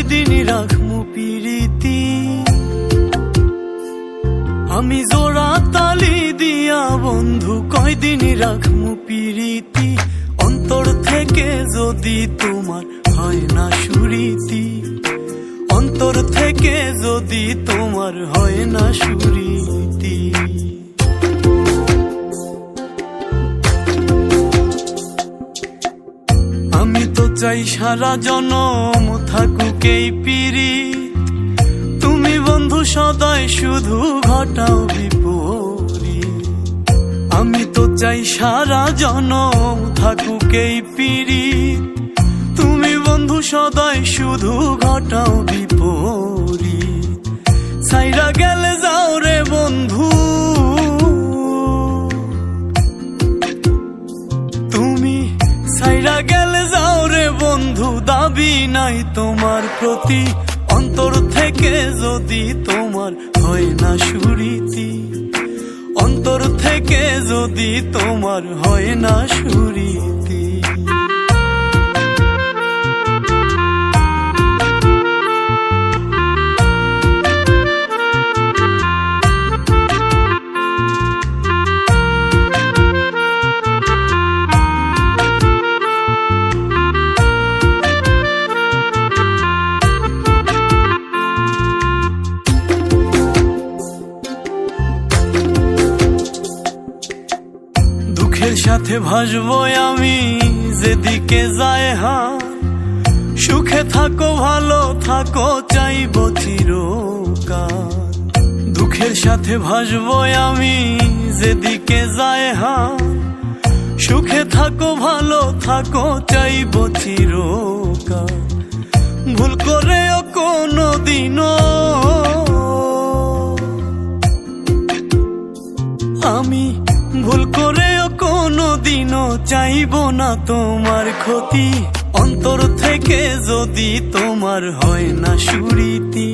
কয়দিন রাখমু পিরিতি। আমি জোড়া তালি দিয়া বন্ধু কয়দিন রাখমু পিরিতি। অন্তর থেকে যদি তোমার হয় না সুরীতি, অন্তর থেকে যদি তোমার হয় না সুরীতি। আমি তো চাই সারা জনম থাকুক এই পিরিত, তুমি বন্ধু সদাই শুধু ঘটাও বিপরীত। আমি তো চাই সারা জনম থাকুক এই পিরিত, তুমি বন্ধু সদাই শুধু ঘটাও বিপরীত। সাইরা গেলে যাও রে বন্ধু, তুমি সাইরা গেলে যাও রে বন্ধু, দাবি নাই তোমার প্রতি। অন্তর থেকে যদি তোমার হয় না সুরীতি, অন্তর থেকে যদি তোমার হয় না সুরীতি। দুঃখের সাথে ভাসবো আমি যেদিকে যায় হাত, সুখে থাকো ভালো থাকো চাইবো চিরকাল। দুঃখের সাথে ভাসবো আমি যেদিকে যায় হাত, সুখে থাকো ভালো থাকো চাইবো চিরকাল। ভুল করেও কোনো দিনও আমি, ভুল করেও কোনো দিনও চাইব না তোমার ক্ষতি। অন্তর থেকে যদি তোমার হয় না সুরীতি,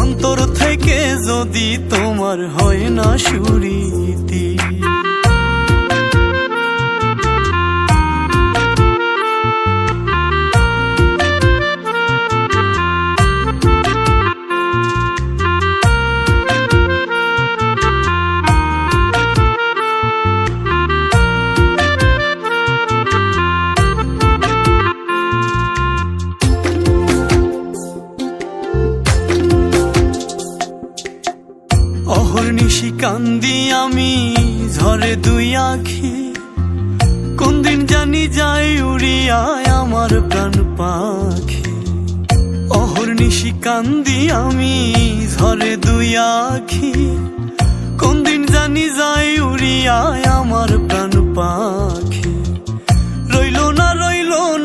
অন্তর থেকে যদি তোমার হয় না সুরীতি। অহর্নিশি কান্দি আমি ঝরে দুই আখি, কোন দিন জানি যাই উড়িয়া আমার প্রাণ পাখি। অহর্নিশি কান্দি আমি ঝরে দুই আখি, কোন দিন জানি যাই উড়িয়া আমার প্রাণ পাখি। রইল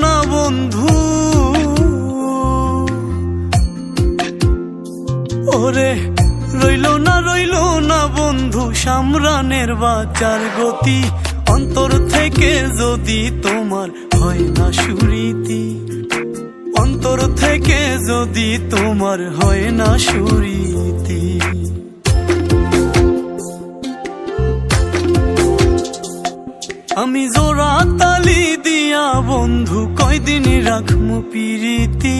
না বন্ধু, ওরে রইল না বন্ধু সামরানের বাঁচার গতি। অন্তর থেকে যদি তোমার হয় না সুরীতি, অন্তর থেকে যদি তোমার হয় না সুরীতি। আমি জোড়া তালি দিয়া বন্ধু কয়দিন রাখমু পিরিতি।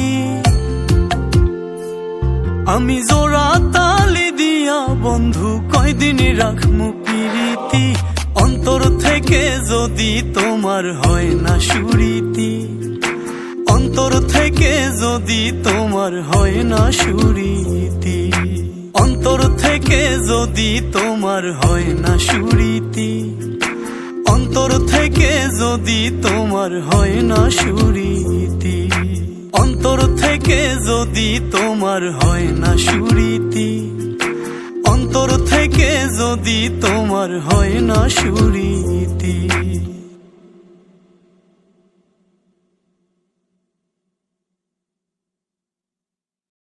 আমি জোড়া তালি দিয়া বন্ধু কয়দিন রাখমু পিরিতি। অন্তর থেকে যদি তোমার হয় না সুরীতি, অন্তর থেকে যদি তোমার হয় না সুরীতি। অন্তর থেকে যদি তোমার হয় না সুরীতি, অন্তর থেকে যদি তোমার হয় না সুরীতি। অন্তর থেকে যদি তোমার হয় না সুরীতি, অন্তর থেকে যদি তোমার হয় না সুরীতি।